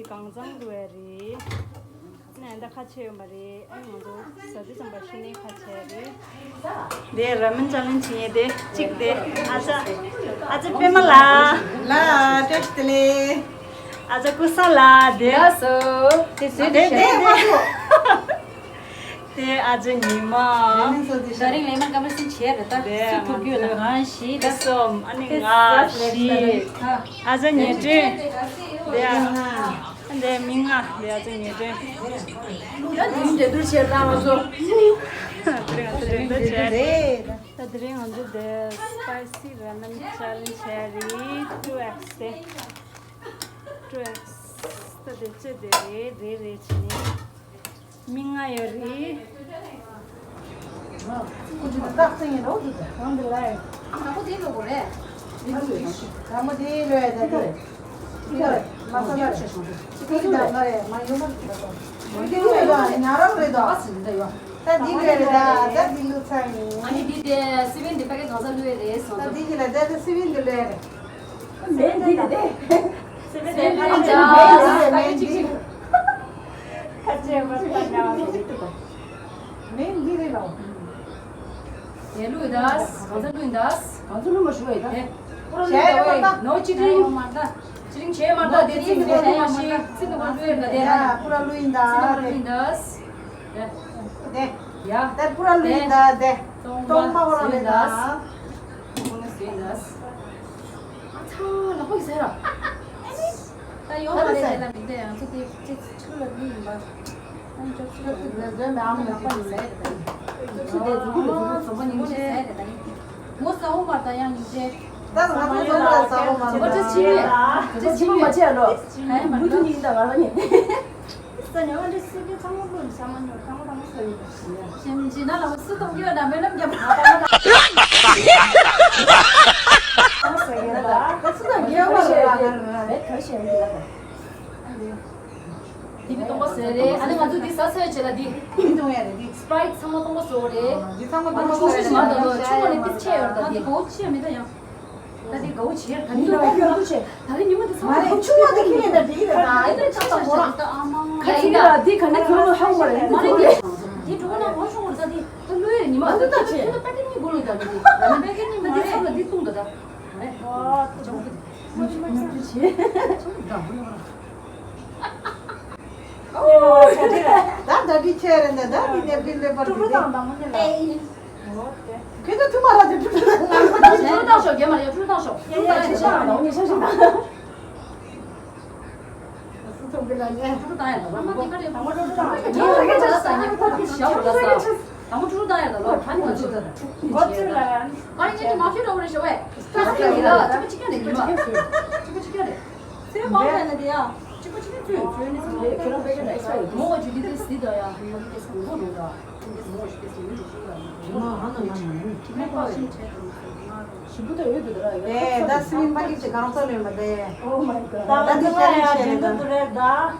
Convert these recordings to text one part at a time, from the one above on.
강장 루에리 난다 같이 말이 아니도 서디 좀 버시니 같이 네 라면 챌린지 데 찍데 아자 페말라 라 테스트레 아자 쿠살라 데 야소 데 아자 니마 daring lemon kamu sin share ta 데 tu kyu na han shi da som 아니 가시 아자 니제 데 민가 데 아자 니제 inde dur share da mazo Tadring on the spicy ramen challenge cherry 2x 2x tadche de chini minga yori 딱생이 어디? alhamdulillah kamu di lo bole 아무디 이래야 돼. 이거 마사라. 이거 나래. 마요만. 이거 나라 그래도. da yo 다 디그래다. 다 딜루차니. ani di de 7 de packet gazal lu de so 다 디그래. 다 스윈들래. 같이 해봤다 맨 디레라. ye lu das gazal lu das 아주 너무 좋아해. no chitring chitring che marda de ching de ha shi sin ko lu da de 야, 뿌라 sin 루인다. lu das 네. ya 다 뿌라 루인다. 네. 똥 먹으러 das 내가. das 차 나고 있어요 나 이거 말해 내가 근데 저기 출을 니 봐. 아니 저 출을 내 마음이 나빠 있어. 저번 이제 뭐 싸움 말다 양 이제 나도 나도 놀라서 저거 저 지휘 저 지휘 맞지 않아? 무슨 일인가 말하니? 선영한테 쓰기 창문을 사만요 강호당 써요 심지나라고 쓰던 게 나면 남자 나 쓰다 미워하는 디비 동거 쓰래 아니 맞아 디 사서야 제가 디 운동해야 돼. 스프라이트 상어 동거 쏘래 이상한 아니 조심히 맞아 너 충분히 빛이에요 나디 고치입니다 야 나디 고치야 다른 이모들 말해 추워도 키는데 비가 아이들 진짜 뭐라 같이가 디 간에 그런 하고 말해 말해 디 좋아나 방송을 다디 루에 니마 안 됐다 치 근데 빨리 걸로 다디 나는 백님 말해 나디 디 통도다 와 나 다디 체는데 다디 내 빌레 버리. 에이 그래도 투마라지 풀다쇼 개말이야 풀다쇼 언니 소신나 수송빌라네. 풀다야 나 엄마 그래 방어 다 저게 잘했어 아니 커피 시합을 갔어 방어 풀다야 나 반이 안 쳤다 거칠라 아니 이제 마피로 그러셔 왜 스타트가 저거 지켜야 돼 이마 저거 지켜야 돼 세 번 했는데요 저거 지켜야 돼 조연이 그런 배경이 있어 뭐가 주디들 쓰다야 여기 상관없다 근데 뭐 시켰어 네, 나 스민 파기치 가능성이 있는데. 오 마이 갓 나도 나도 체리체리다. 진짜 그래다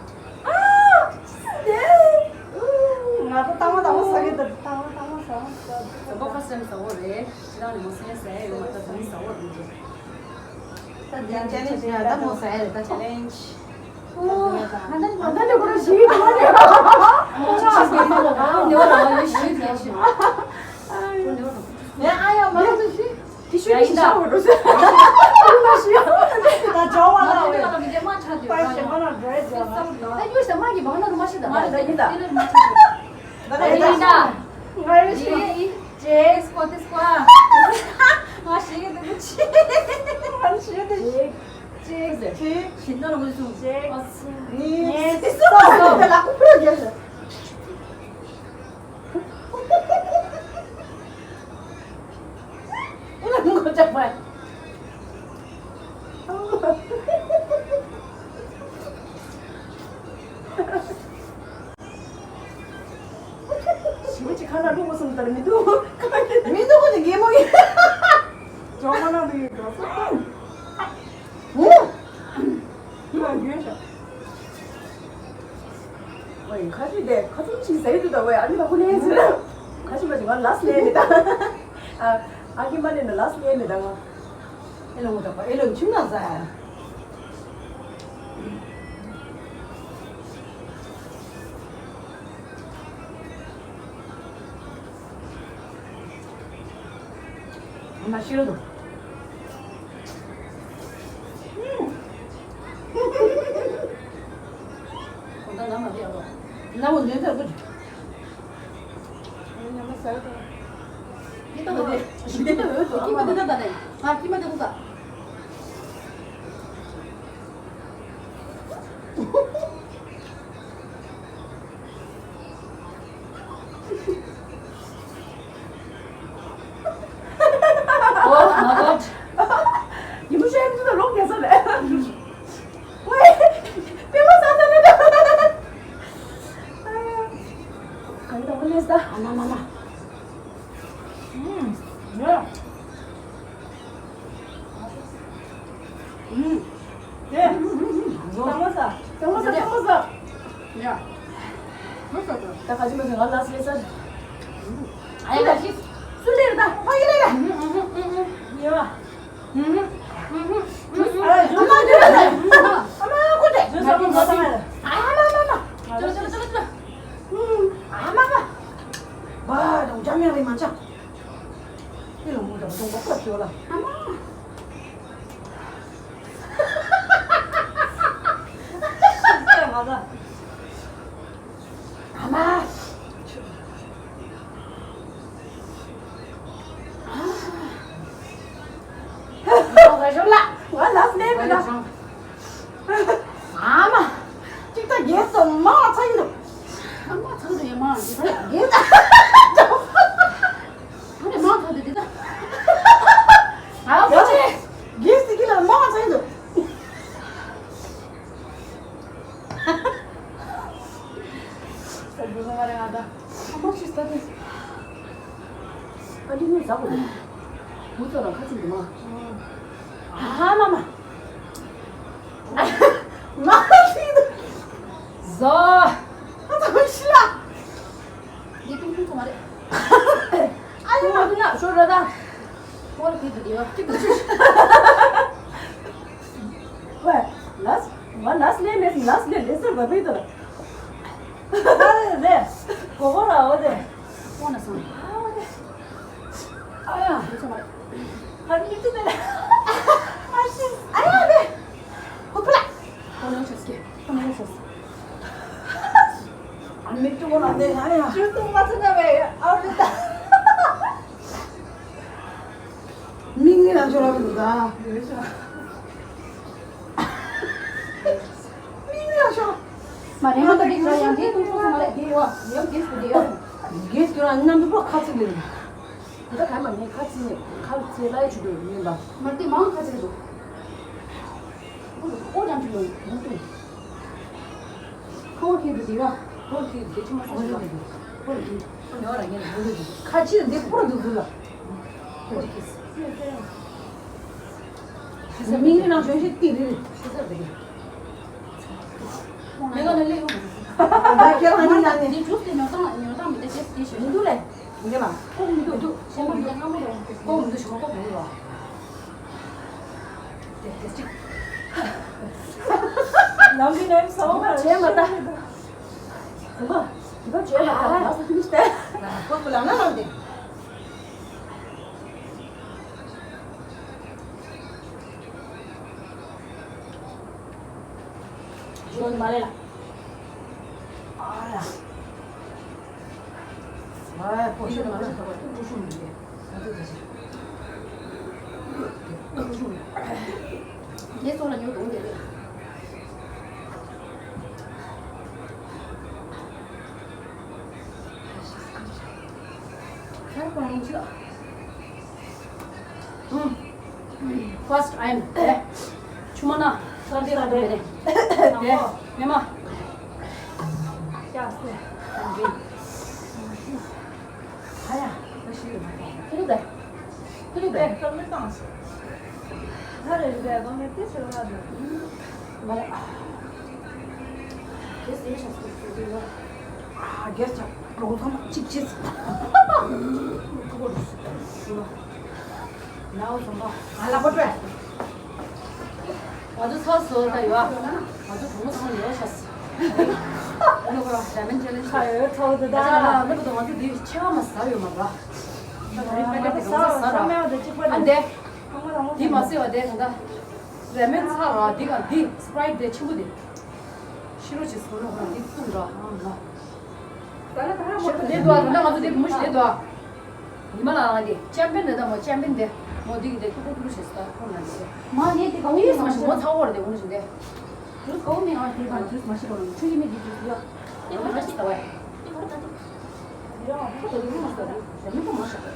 나도 땅을 사겠다 땅을 사 저거 봤으면 서울에 지난해 못 생겼어요 이거 맞다 돈 서울 이제 챌린지야, 나 못 사야 돼. 챌린지 안다니 그런 시기 그만해 내가 시기 대신 내 아야 말도 시. 티슈 샤워로 나 좋아하나 왜 내가 이제 만 차도 빨리 하나 드레스 나 이거 사마기 많아도 마시다 마시다. 내린다 알지 제 스쿼트 스쿼트 아 시계 되겠지 한시에 치. 신나는 무슨 니 있어. 나 쿠프로 이런 거 정말. 시부지 하나 누구 쓴다 미도 민도군이 개목이. 정하나 비 그랬어 이만 뒤에서 왜 가지데 가슴치 세이드다 왜 아니라 보내서 가지마지 말 라스트 네입니다. 아 아기만에는 라스트 네입니다. 이런 거 잡아. 이런 춤나사. 엄마 싫어도. 건강 남아 돼요. 나 먼저 해서 그래. 왜냐면 쌀도. 이따 너 이따 왜 또? 김만 대다네. 아 김만 대다. 나도 이무시엠도 롱해서래. 왜? 뼈가 싸다는데. 아니다 혼냈어. 아마마마. 야. 예. 담았어. 담았어. 야. 벌써 나 가지면서 갈라서 했어. 아니 나 씨. 술래다. 확인해. 야. 엄마 들어라. 엄마 고대. 저 사람 뭐 사면. 아마마마. 저거. 아마마. 와, 너 잠이야리 많자. 이거 뭐다? 좀 먹고 키워라. 진짜 맞아. 아마. 왜 졸라? 와 라스네입니다. 아마. 진짜 예스 엄마 차이도. 엄마 저도 얘만. 예스. 근데 뭐 다들 되다. 아, 뭐지? 예스 길은 엄마 차이도. 무슨 말을 하다. 한 번씩 싸게. 빨리 눈 싸고. 무서랑 같이 뭐. 아마마. 마 차이도. 저. 아, 잠시만. 이 뚱뚱 말해. 아니마 그냥 졸라다. 뭐라 그래도 왜? 라스? 와 라스네에서 라스네 레슬 왜 보이더라? 나는 네. 그거라 어디. 원해서. 아야. 그래서 말해. 한 일주일 전에. 아야 네. 호플라. 보내셨을게. 보내셨어. 안 맥주건 안 돼. 아야. 줄통 같은 놈에 아우르다. 민기나 졸아버리다. 민기나 졸아. 말해 하더니 저 양기 뚱뚱 말해. 뒤와. 여기 있어요. 이게 그런 남도 같이 되는. 이거 가면 내 같이 라이 주고 있는다. 말때 마음 가지고 줘. 오장 줄로 뭉뚱. 거울 키도 뒤와. 거울 키도 대충 마사지. 거울 키. 너랑 얘는 모르지. 같이 내 코로도 불러. 거울 키스. 민기나 저 새끼를. 내가 낼래 이거. 나 결혼하니 나네. 네 주스 영상 밑에 제스 누구래? 민기나. 꽁도 꽁도 아무도 꽁도 저거 몰라. 남기는 서울. 죄 맞다. 이거 죄 맞다. 나서 힘있대. 나 그걸 안 하는데. 이건 말해라. 아야. 아, 보시는 거는 부수는 게. 어떻게 되지? 내 손은 여기 온대. 잘 보는 거지가. First I'm 네. 주머나 서디가 되네. 네. 메모. 야, 아야. 그래. 네, 그럼 안 써. 나를 이제 너네 뜻을 가지고. 말. 됐어. 이거 아, 됐어. 그거 좀 집집. 그거 나오서 뭐. 알아보자. 아주 서서 다요. 아주 동영상을 여셨어. 오늘 그럼 라면 전에 가요, 나 저도다. 너도 완전 네 체험했어요, 말아. 안돼. 네 마세요 돼 근데 레몬 사라 네가 네 스프라이트 친구들 싫어지 서로 그냥 네 푼다 내도 나 가서 내 무시 내도 이만한 아니 챔피언이다 뭐 챔피언데 뭐 되게 내 그거 그럴 수 있어 그러면 많이 되고 이게 사실 뭐 사오래 돼 오는데 그 거음이 아 대박 주스 마시고는 추임이 뒤주야 이거 맛있다 왜 이런 것도 이거 맛있다 재밌고 맛있다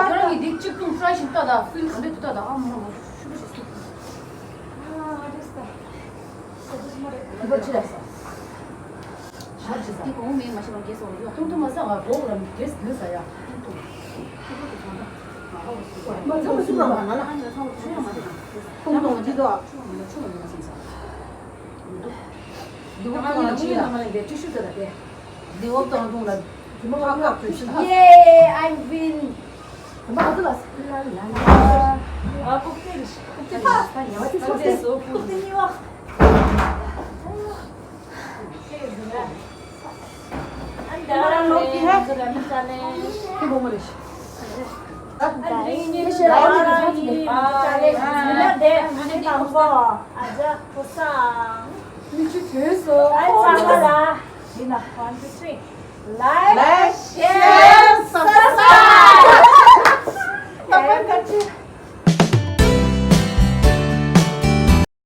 그런 게 네 지금 프라이신 따다 필 건데 따다 아무 쉬고 싶어 이거 치랬어 이거 오면 마시면 계속 이거 통통해서 먹으면 계속 넣어야 뭐 저거 쓰면 안 하나? 통통 지도. 누가 지금 내 주슈더라 돼. 네 어떤 동네 김어가 주시. 예, I've been. 금방 들었어. 아, 꼭대기. 어땠어? 꼭대기와. 나랑 먹기 해? 그러니까네. 해보면 돼. 아자 보상. 미치 됐어. 알짱하다. 리나 1, 2, 3. Like, share, subscribe. 나만 같이.